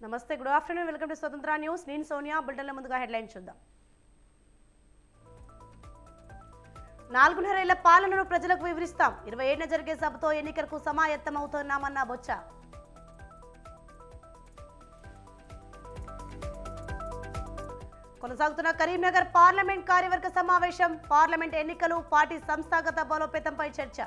నమస్తే, good afternoon, welcome to స్వతంత్ర news. నేను సోనియా. బులెటిన్ల ముందుగా హెడ్లైన్స్ చూద్దాం. 4.5 ఏళ్ల పాలనను ప్రజలకు వివరిస్తాం. 27న జరిగే సభతో ఎన్నికలకు సమాయత్తమవుతున్నామన్న బొత్స. కొనసాగుతున్న కరీంనగర్ పార్లమెంట్ కార్యవర్గ సమావేశం. పార్లమెంట్ ఎన్నికలు, పార్టీ సంస్థాగత బలోపేతంపై చర్చ.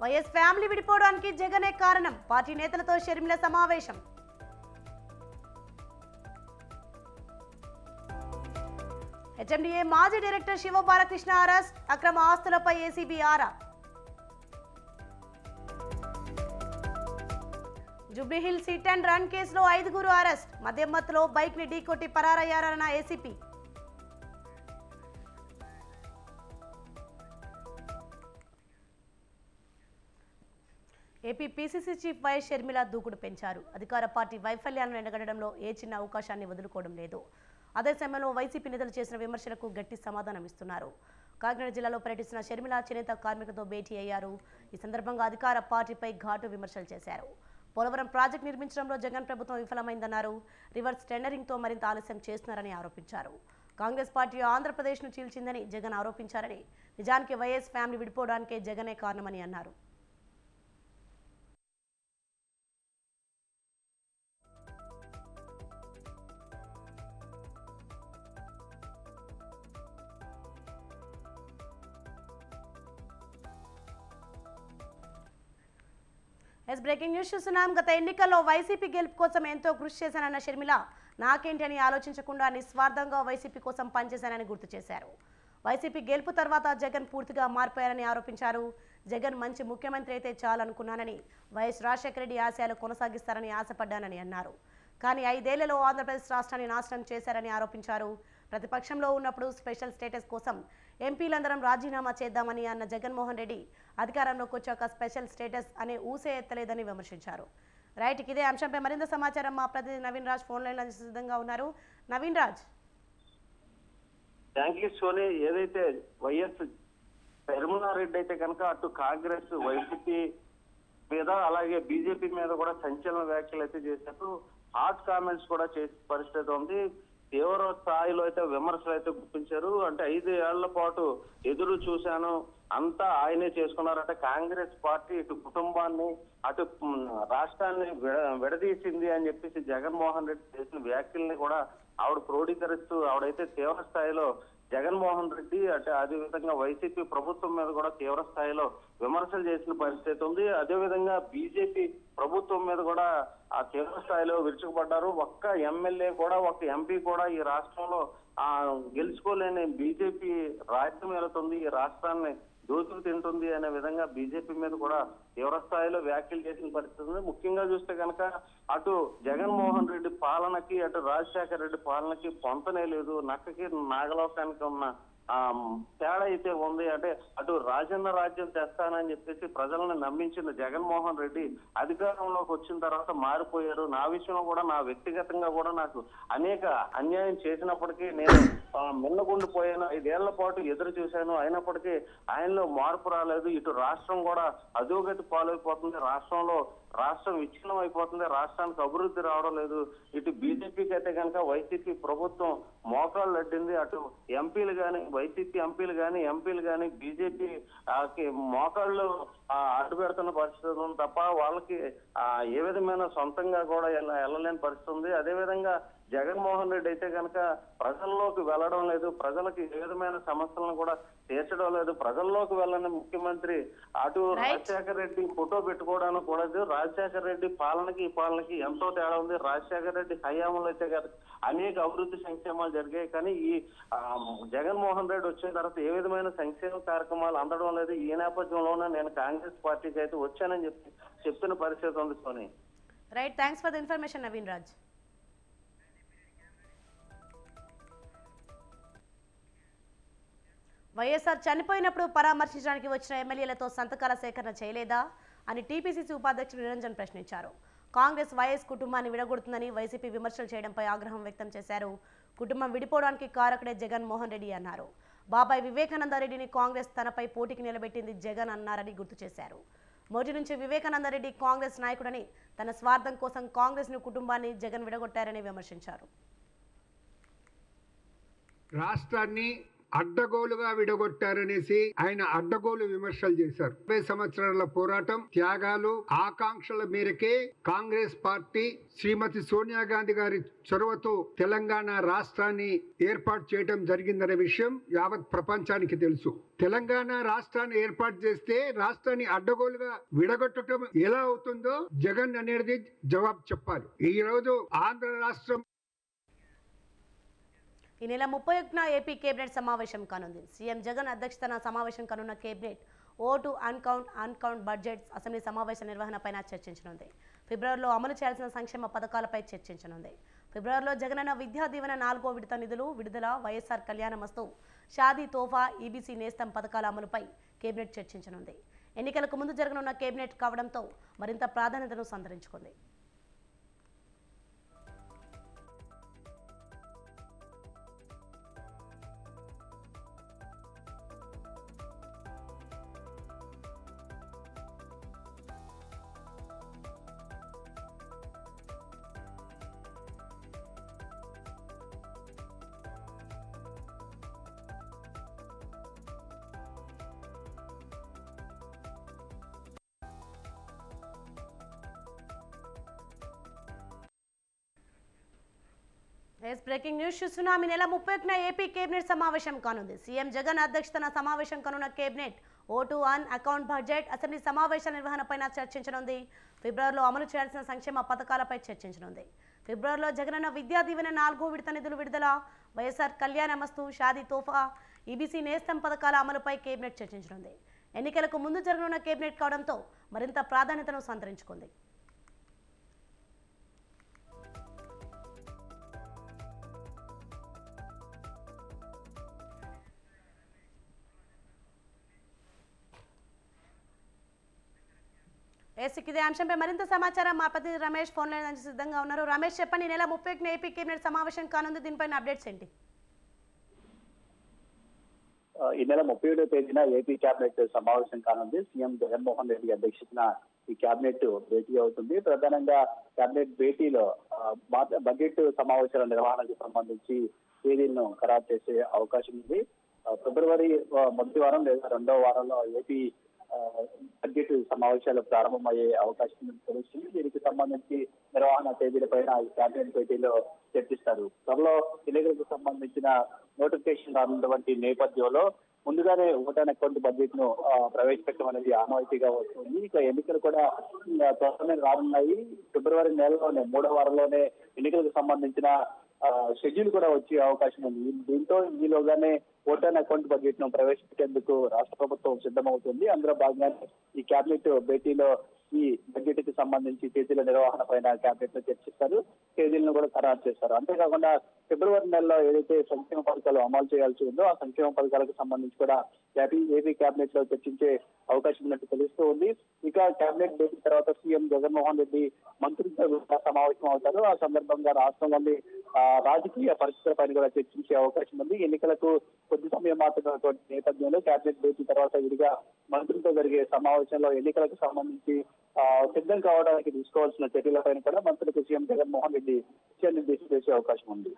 వైఎస్ ఫ్యామిలీ విడిపోవడానికి జగనే కారణం. పార్టీ నేతలతో షర్మిల సమావేశం. హెచ్ఎండిఏ మాజీ డైరెక్టర్ శివ బాలకృష్ణ అరెస్ట్. అక్రమ ఆస్తులపై ఏసీబీ ఆరా. జూబ్లీహిల్స్ హిట్ అండ్ రన్ కేసులో 5గురు అరెస్ట్. మద్యం మత్తులో బైక్ ని ఢీకొట్టి పరారయ్యారన్న ACP. AP PCC chief YS Sharmila దూకుడు పెంచారు. అధికార పార్టీ వైఫల్యాలను ఎండగట్టడంలో ఏ చిన్న అవకాశాన్ని వదులుకోవడం లేదు. అదే సమయంలో వైసీపీ నేతలు చేసిన విమర్శలకు గట్టి సమాధానం ఇస్తున్నారు. కాకినాడ జిల్లాలో పర్యటిస్తున్న షర్మిల చేనేత కార్మికులతో భేటీ అయ్యారు. ఈ సందర్భంగా అధికార పార్టీపై ఘాటు విమర్శలు చేశారు. పోలవరం ప్రాజెక్టు నిర్మించడంలో జగన్ ప్రభుత్వం విఫలమైందన్నారు. రివర్స్ టెండరింగ్తో మరింత ఆలస్యం చేస్తున్నారని ఆరోపించారు. కాంగ్రెస్ పార్టీ ఆంధ్రప్రదేశ్ను చీల్చిందని జగన్ ఆరోపించారని, నిజానికి వైఎస్ ఫ్యామిలీ విడిపోవడానికే జగనే కారణమని అన్నారు. బ్రేకింగ్ న్యూస్ చూస్తున్నాం. గత ఎన్నికల్లో వైసీపీ గెలుపు కోసం ఎంతో కృషి చేశానన్న షర్మిల, నాకేంటి అని ఆలోచించకుండా నిస్వార్థంగా వైసీపీ కోసం పనిచేశానని గుర్తు చేశారు. వైసీపీ గెలుపు తర్వాత జగన్ పూర్తిగా మారిపోయారని ఆరోపించారు. జగన్ మంచి ముఖ్యమంత్రి అయితే చాలనుకున్నానని, వైఎస్ రాజశేఖర రెడ్డి ఆశయాలు కొనసాగిస్తారని ఆశపడ్డానని అన్నారు. కానీ 5 ఏళ్లలో ఆంధ్రప్రదేశ్ రాష్ట్రాన్ని నాశనం చేశారని ఆరోపించారు. ప్రతిపక్షంలో ఉన్నప్పుడు స్పెషల్ స్టేటస్ కోసం ఎంపీలందరం రాజీనామా చేద్దామని అన్న జగన్మోహన్ రెడ్డి అధికారంలోకి వచ్చాక స్పెషల్ స్టేటస్ అనే ఊసే ఎత్తలేదని విమర్శించారు. రైట్, ఇదే అంశంపై మరింత సమాచారం మా ప్రతినిధి నవీన్ రాజ్ ఫోన్ లైన్ లో సిద్ధంగా ఉన్నారు. నవీన్ రాజ్. Thank you Soni. ఏదైతే వైఎస్ రెడ్డి అయితే కనుక అటు కాంగ్రెస్, వైసీపీ మీద అలాగే బీజేపీ మీద కూడా సంచలన వ్యాఖ్యలు అయితే చేశారు. హాట్ కామెంట్స్ కూడా చేసే పరిస్థితి ఉంది. తీవ్ర స్థాయిలో అయితే విమర్శలు అయితే గుర్తించారు. అంటే 5 ఏళ్ల పాటు ఎదురు చూశాను, అంతా ఆయనే చేసుకున్నారంటే కాంగ్రెస్ పార్టీ ఇటు కుటుంబాన్ని అటు రాష్ట్రాన్ని విడదీసింది అని చెప్పేసి జగన్మోహన్ రెడ్డి చేసిన వ్యాఖ్యల్ని కూడా ఆవిడ క్రోడీకరిస్తూ ఆవిడైతే తీవ్ర స్థాయిలో జగన్మోహన్ రెడ్డి అదే విధంగా వైసీపీ ప్రభుత్వం మీద కూడా తీవ్ర స్థాయిలో విమర్శలు చేసిన పరిస్థితి ఉంది. అదేవిధంగా బీజేపీ ప్రభుత్వం మీద కూడా ఆ తీవ్ర స్థాయిలో విరుచుకుపడ్డారు. ఒక్క ఎమ్మెల్యే కూడా, ఒక్క ఎంపీ కూడా ఈ రాష్ట్రంలో గెలుచుకోలేని బీజేపీ రాజ్యం వెళుతుంది, ఈ రాష్ట్రాన్ని దోచుకు తింటుంది అనే విధంగా బీజేపీ మీద కూడా తీవ్ర స్థాయిలో వ్యాఖ్యలు చేసిన పరిస్థితి ఉంది. ముఖ్యంగా చూస్తే కనుక అటు జగన్మోహన్ రెడ్డి పాలనకి, అటు రాజశేఖర రెడ్డి పాలనకి పొంతనే లేదు. నక్కకి నాగలోకానికి ఉన్న తేడా అయితే ఉంది. అంటే అటు రాజన్న రాజ్యం తెస్తానని చెప్పేసి ప్రజలను నమ్మించిన జగన్మోహన్ రెడ్డి అధికారంలోకి వచ్చిన తర్వాత మారిపోయారు. నా విషయంలో కూడా, నా వ్యక్తిగతంగా కూడా నాకు అనేక అన్యాయం చేసినప్పటికీ నేను మిన్నగుండిపోయాను. 5 ఏళ్ల పాటు ఎదురు చూశాను, అయినప్పటికీ ఆయనలో మార్పు రాలేదు. ఇటు రాష్ట్రం కూడా అధోగతి పాలైపోతుంది, రాష్ట్రం విచ్ఛిన్నం అయిపోతుంది, రాష్ట్రానికి అభివృద్ధి రావడం లేదు. ఇటు బీజేపీకి అయితే కనుక వైసీపీ ప్రభుత్వం మోకాళ్ళు అడ్డింది. అటు ఎంపీలు కానీ, వైసీపీ ఎంపీలు కానీ బీజేపీ మోకాళ్ళు అడ్డు పెడుతున్న పరిస్థితి ఉంది తప్ప వాళ్ళకి ఏ విధమైన సొంతంగా కూడా వెళ్ళలేని పరిస్థితి ఉంది. అదేవిధంగా జగన్మోహన్ రెడ్డి అయితే కనుక ప్రజల్లోకి వెళ్ళడం లేదు, ప్రజలకు ఏ విధమైన సమస్యలను కూడా తీర్చడం లేదు. ప్రజల్లోకి వెళ్ళని ముఖ్యమంత్రి. అటు రాజశేఖర రెడ్డి ఫోటో పెట్టుకోవడానికి కూడా రాజశేఖర రెడ్డి పాలనకి ఈ పాలనకి ఎంతో తేడా ఉంది. రాజశేఖర రెడ్డి హయాంలో అయితే అనేక అభివృద్ధి సంక్షేమాలు జరిగాయి. కానీ ఈ జగన్మోహన్ రెడ్డి వచ్చిన తర్వాత ఏ విధమైన సంక్షేమ కార్యక్రమాలు అందడం లేదు. ఈ నేపథ్యంలోనే నేను కాంగ్రెస్ పార్టీకి అయితే వచ్చానని చెప్తున్న పరిస్థితి ఉంది Soni. Right, thanks for the information Naveen Raj. YSR చనిపోయినప్పుడు పరామర్శించడానికి వచ్చిన ఎమ్మెల్యేలతో సంతకాల సేకరణ చేయలేదా అని టీపీసీసీ ఉపాధ్యక్షుడు నిరంజన్ ప్రశ్నించారు. కాంగ్రెస్ వైఎస్ కుటుంబాన్ని విడగొడుతుందని వైసీపీ విమర్శలు చేయడంపై ఆగ్రహం వ్యక్తం చేశారు. కుటుంబం విడిపోవడానికి కారకుడే జగన్మోహన్ రెడ్డి అన్నారు. బాబాయ్ వివేకానంద రెడ్డిని కాంగ్రెస్ తనపై పోటీకి నిలబెట్టింది జగన్ అన్నారని గుర్తు చేశారు. మోటి నుంచి వివేకానంద రెడ్డి కాంగ్రెస్ నాయకుడని, తన స్వార్థం కోసం కాంగ్రెస్ కుటుంబాన్ని జగన్ విడగొట్టారని విమర్శించారు. రాష్ట్రాన్ని అడ్డగోలుగా విడగొట్టారనేసి ఆయన అడ్డగోలు విమర్శలు చేశారు. 30 సంవత్సరాల పోరాటం, త్యాగాలు, ఆకాంక్షల మేరకే కాంగ్రెస్ పార్టీ శ్రీమతి సోనియా గాంధీ గారి చొరవతో తెలంగాణ రాష్ట్రాన్ని ఏర్పాటు చేయడం జరిగిందనే విషయం యావత్ ప్రపంచానికి తెలుసు. తెలంగాణ రాష్ట్రాన్ని ఏర్పాటు చేస్తే రాష్ట్రాన్ని అడ్డగోలుగా విడగొట్టడం ఎలా అవుతుందో జగన్ అనేది జవాబు చెప్పాలి. ఈ రోజు ఆంధ్ర రాష్ట్రం ఈ నెల 31న ఏపీ కేబినెట్ సమావేశం కానుంది. సీఎం జగన్ అధ్యక్షతన సమావేశం కానున్న కేబినెట్ ఓటు అన్కౌంట్ బడ్జెట్ అసెంబ్లీ సమావేశ నిర్వహణపైన చర్చించనుంది. ఫిబ్రవరిలో అమలు చేయాల్సిన సంక్షేమ పథకాలపై చర్చించనుంది. ఫిబ్రవరిలో జగనన్న విద్యా దీవెన 4వ విడత నిధులు విడుదల, వైఎస్ఆర్ కళ్యాణమస్తు, షాదీ తోఫా, ఈబీసీ నేస్తం పథకాల అమలుపై కేబినెట్ చర్చించనుంది. ఎన్నికలకు ముందు జరగనున్న కేబినెట్ కావడంతో మరింత ప్రాధాన్యతను సంతరించుకుంది. బ్రేకింగ్ న్యూస్ చూస్తున్నాం. ఈ నెల 31న ఏపీ కేబినెట్ సమావేశం కానుంది. సీఎం జగన్ అధ్యక్షతన సమావేశం కానున్న cabinet vote account budget assembly సమావేశాల నిర్వహణపైన చర్చించనుంది. ఫిబ్రవరిలో అమలు చేయాల్సిన సంక్షేమ పథకాలపై చర్చించనుంది. ఫిబ్రవరిలో జగనన్న విద్యా దీవెన 4వ విడత నిధులు విడుదల, వైఎస్ఆర్ కళ్యాణమస్తు, షాదీ తోఫా, ఈబీసీ నేస్తం పథకాల అమలుపై కేబినెట్ చర్చించనుంది. ఎన్నికలకు ముందు జరగనున్న కేబినెట్ కావడంతో మరింత ప్రాధాన్యతను సంతరించుకుంది. ఇదే అంశంపై మరింత సమాచారం మా ప్రతినిధి రమేష్ ఫోన్ లైన్ నుంచి సిద్ధంగా ఉన్నారు. రమేష్, చెప్పండి, నెల 31న ఏపీ కేబినెట్ సమావేశం కానుంది. దీనిపైన అప్డేట్స్ ఏంటి? ఈ నెల 31వ తేదీన ఏపీ కేబినెట్ సమావేశం కానుంది. సీఎం జగన్మోహన్ రెడ్డి అధ్యక్షతన ఈ కేబినెట్ భేటీ అవుతుంది. ప్రధానంగా కేబినెట్ భేటీలో బడ్జెట్ సమావేశాల నిర్వహణకు సంబంధించి తేదీలను ఖరారు చేసే అవకాశం ఉంది. ఫిబ్రవరి మొదటి వారం లేదా 2వ వారంలో ఏపీ బడ్జెట్ సమావేశాలు ప్రారంభమయ్యే అవకాశం తెలుస్తుంది. దీనికి సంబంధించి నిర్వహణ తేదీలపైన ఈ కేబినెట్ భేటీలో చర్చిస్తారు. త్వరలో ఎన్నికలకు సంబంధించిన నోటిఫికేషన్ రానున్నటువంటి నేపథ్యంలో ముందుగానే ఓటాన్ అకౌంట్ బడ్జెట్ ను ప్రవేశపెట్టడం అనేది ఆనవాయితీగా వస్తుంది. ఇక ఎన్నికలు కూడా త్వరలోనే రానున్నాయి. ఫిబ్రవరి నెలలోనే 3వ వారంలోనే ఎన్నికలకు సంబంధించిన షెడ్యూల్ కూడా వచ్చే అవకాశం ఉంది. దీంతో ఈలోగానే ఓటాన్ అకౌంట్ బడ్జెట్ ను ప్రవేశపెట్టేందుకు రాష్ట్ర ప్రభుత్వం సిద్ధమవుతుంది. అందులో భాగంగానే ఈ కేబినెట్ భేటీలో ఈ బడ్జెట్ కి సంబంధించి తేదీల నిర్వహణ పైన కేబినెట్ లో చర్చిస్తారు, తేదీలను కూడా ఖరారు చేస్తారు. అంతేకాకుండా ఫిబ్రవరి నెలలో ఏదైతే సంక్షేమ పథకాలు అమలు చేయాల్సి ఉందో ఆ సంక్షేమ పథకాలకు సంబంధించి కూడా ఏపీ కేబినెట్ లో చర్చించే అవకాశం ఉన్నట్టు తెలుస్తూ ఉంది. ఇక కేబినెట్ భేటీ తర్వాత సీఎం జగన్మోహన్ రెడ్డి మంత్రులతో సమావేశం అవుతారు. ఆ సందర్భంగా రాష్ట్రంలోని రాజకీయ పరిస్థితుల పైన కూడా చర్చించే అవకాశం ఉంది. ఎన్నికలకు కొద్ది సమయం మాత్రమే నేపథ్యంలో కేబినెట్ భేటీ తర్వాత విడిగా మంత్రులతో జరిగే సమావేశంలో ఎన్నికలకు సంబంధించి సిద్ధం కావడానికి తీసుకోవాల్సిన చర్యలపైన కూడా మంత్రులకు సీఎం జగన్మోహన్ రెడ్డి దిశానిర్దేశం చేసే అవకాశం ఉంది.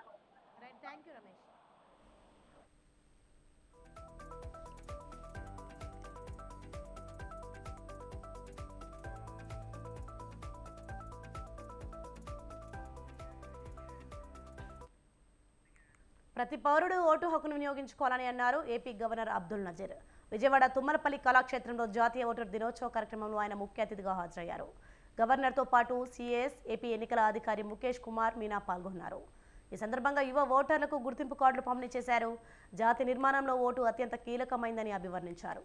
ప్రతి పౌరుడు ఓటు హక్కును వినియోగించుకోవాలని అన్నారు ఏపీ గవర్నర్ అబ్దుల్ నజీర్. విజయవాడ తుమ్మలపల్లి కళాక్షేత్రంలో జాతీయ ఓటర్ దినోత్సవ కార్యక్రమంలో ఆయన ముఖ్య అతిథిగా హాజరయ్యారు. గవర్నర్తో పాటు సిఎస్, ఏపీ ఎన్నికల అధికారి ముఖేష్ కుమార్ మీనా పాల్గొన్నారు. ఈ సందర్భంగా యువ ఓటర్లకు గుర్తింపు కార్డులు పంపిణీ చేశారు. జాతి నిర్మాణంలో ఓటు అత్యంత కీలకమైందని అభివర్ణించారు.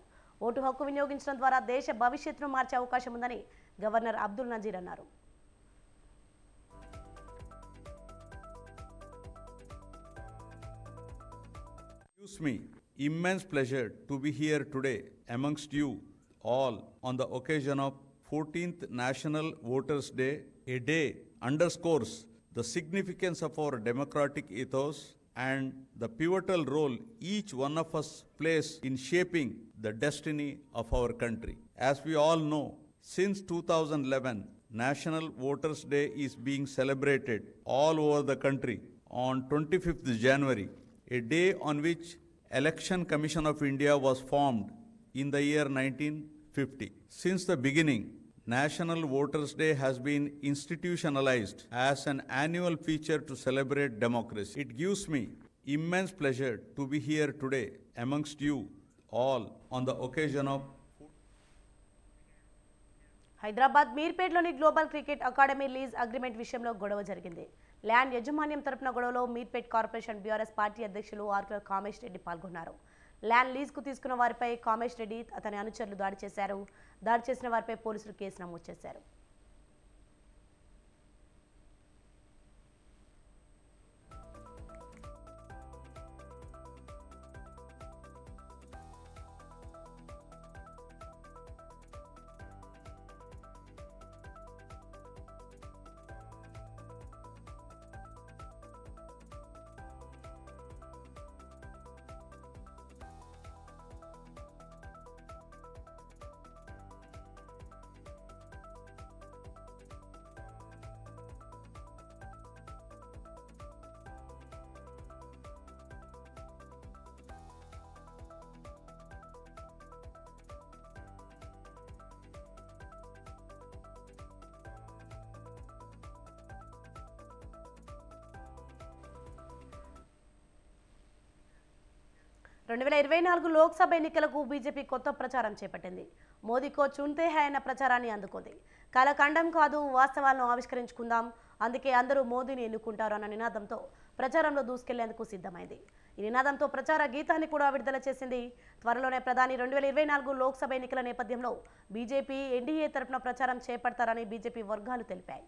ఓటు హక్కు వినియోగించడం ద్వారా దేశ భవిష్యత్తును మార్చే అవకాశం ఉందని గవర్నర్ అబ్దుల్ నజీర్ అన్నారు. Gives me immense pleasure to be here today amongst you all on the occasion of 14th National Voters Day. A day underscores the significance of our democratic ethos and the pivotal role each one of us plays in shaping the destiny of our country. As we all know, Since 2011, National Voters' Day is being celebrated all over the country on 25th January, a day on which Election Commission of India was formed in the year 1950. Since the beginning, National Voters' Day has been institutionalized as an annual feature to celebrate democracy. It gives me immense pleasure to be here today amongst you all on the occasion of Hyderabad మీర్పేట్లోని global cricket academy lease agreement విషయంలో గొడవ జరిగింది. Land యజమాన్యం తరపున గొడవలో Meerpet corporation BRS party అధ్యక్షులు ఆర్కుల కామేష్ రెడ్డి పాల్గొన్నారు. Land లీజ్కు తీసుకున్న వారిపై కామేష్ రెడ్డి అతని అనుచరులు దాడి చేశారు. దాడి చేసిన వారిపై పోలీసులు కేసు నమోదు చేశారు. రెండు 2024 లోక్సభ ఎన్నికలకు బీజేపీ కొత్త ప్రచారం చేపట్టింది. మోదీకో చున్తే హై అన్న ప్రచారాన్ని అందుకుంది. కలకండం కాదు, వాస్తవాలను ఆవిష్కరించుకుందాం, అందుకే అందరూ మోదీని ఎన్నుకుంటారు అన్న నినాదంతో ప్రచారంలో దూసుకెళ్లేందుకు సిద్ధమైంది. ఈ నినాదంతో ప్రచార గీతాన్ని కూడా విడుదల చేసింది. త్వరలోనే ప్రధాని 2024 లోక్సభ ఎన్నికల నేపథ్యంలో బీజేపీ ఎన్డీఏ తరపున ప్రచారం చేపడతారని బీజేపీ వర్గాలు తెలిపాయి.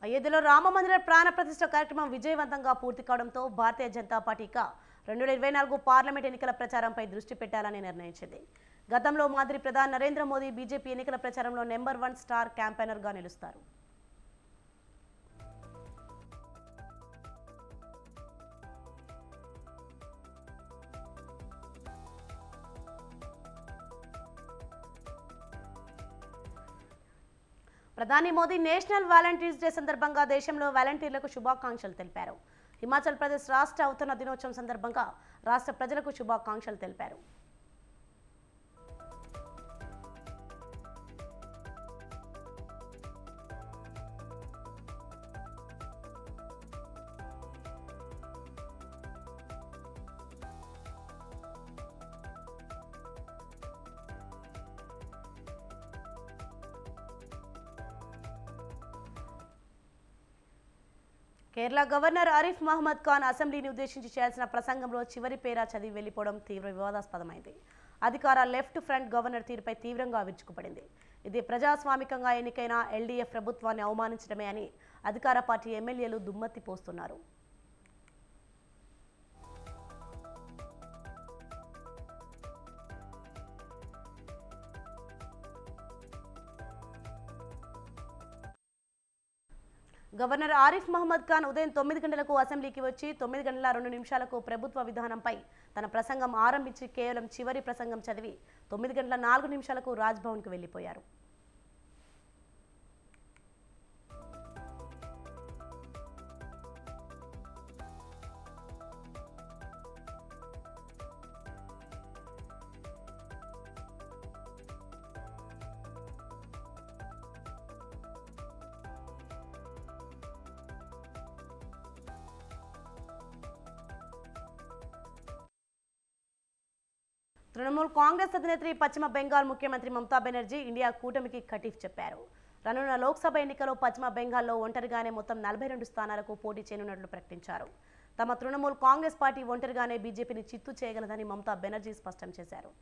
అయోధ్యలో రామ మందిర ప్రాణ ప్రతిష్ఠ కార్యక్రమం విజయవంతంగా పూర్తి కావడంతో భారతీయ జనతా పార్టీ 2024 పార్లమెంట్ ఎన్నికల ప్రచారంపై దృష్టి పెట్టాలని నిర్ణయించింది. గతంలో మాదిరి ప్రధాని నరేంద్ర మోదీ బీజేపీ ఎన్నికల ప్రచారంలో నెంబర్ 1 స్టార్ క్యాంపెయినర్గా నిలుస్తారు. ప్రధాని మోదీ నేషనల్ వాలంటీర్స్ డే సందర్భంగా దేశంలో వాలంటీర్లకు శుభాకాంక్షలు తెలిపారు. హిమాచల్ ప్రదేశ్ రాష్ట్ర అవతరణ దినోత్సవం సందర్భంగా రాష్ట్ర ప్రజలకు శుభాకాంక్షలు తెలిపారు. కేరళ గవర్నర్ ఆరిఫ్ మహమ్మద్ ఖాన్ అసెంబ్లీని ఉద్దేశించి చేయాల్సిన ప్రసంగంలో చివరి పేరా చదివి వెళ్లిపోవడం తీవ్ర వివాదాస్పదమైంది. అధికార లెఫ్ట్ ఫ్రంట్ గవర్నర్ తీరుపై తీవ్రంగా విరుచుకుపడింది. ఇది ప్రజాస్వామికంగా ఎన్నికైన ఎల్డీఎఫ్ ప్రభుత్వాన్ని అవమానించడమే అని అధికార పార్టీ ఎమ్మెల్యేలు దుమ్మెత్తి పోస్తున్నారు. గవర్నర్ ఆరిఫ్ మహమ్మద్ ఖాన్ ఉదయం 9 గంటలకు అసెంబ్లీకి వచ్చి 9 గంటల 2 నిమిషాలకు ప్రభుత్వ విధానంపై తన ప్రసంగం ఆరంభించి కేవలం చివరి ప్రసంగం చదివి 9 గంటల 4 నిమిషాలకు రాజ్భవన్కు వెళ్లిపోయారు. తృణమూల్ కాంగ్రెస్ అధినేత్రి పశ్చిమ బెంగాల్ ముఖ్యమంత్రి మమతా బెనర్జీ ఇండియా కూటమికి కటీఫ్ చెప్పారు. రానున్న లోక్సభ ఎన్నికల్లో పశ్చిమ బెంగాల్లో ఒంటరిగానే మొత్తం 42 స్థానాలకు పోటీ చేయనున్నట్లు ప్రకటించారు. తమ తృణమూల్ కాంగ్రెస్ పార్టీ ఒంటరిగానే బీజేపీని చిత్తు చేయగలదని మమతా బెనర్జీ స్పష్టం చేశారు.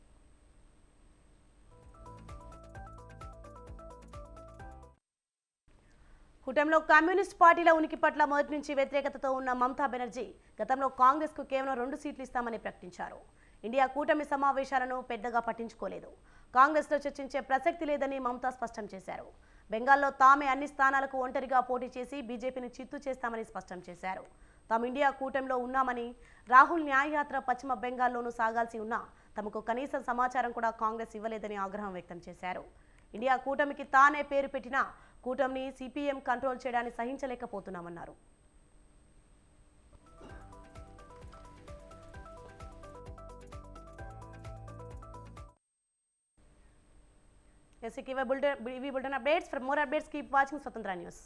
కూటమిలో కమ్యూనిస్ట్ పార్టీల ఉనికి పట్ల మొదటి నుంచి వ్యతిరేకతతో ఉన్న మమతా బెనర్జీ గతంలో కాంగ్రెస్కు కేవలం 2 సీట్లు ఇస్తామని ప్రకటించారు. ఇండియా కూటమి సమావేశాలను పెద్దగా పట్టించుకోలేదు. కాంగ్రెస్లో చర్చించే ప్రసక్తి లేదని మమతా స్పష్టం చేశారు. బెంగాల్లో తామే అన్ని స్థానాలకు ఒంటరిగా పోటీ చేసి బీజేపీని చిత్తు చేస్తామని స్పష్టం చేశారు. తాము ఇండియా కూటమిలో ఉన్నామని, రాహుల్ న్యాయయాత్ర పశ్చిమ బెంగాల్లోనూ సాగాల్సి ఉన్నా తమకు కనీస సమాచారం కూడా కాంగ్రెస్ ఇవ్వలేదని ఆగ్రహం వ్యక్తం చేశారు. ఇండియా కూటమికి తానే పేరు పెట్టినా కూటమిని సిపిఎం కంట్రోల్ చేయడాన్ని సహించలేకపోతున్నామన్నారు. Yes, keep a bulletin updates. For more updates, keep watching Swatantara News.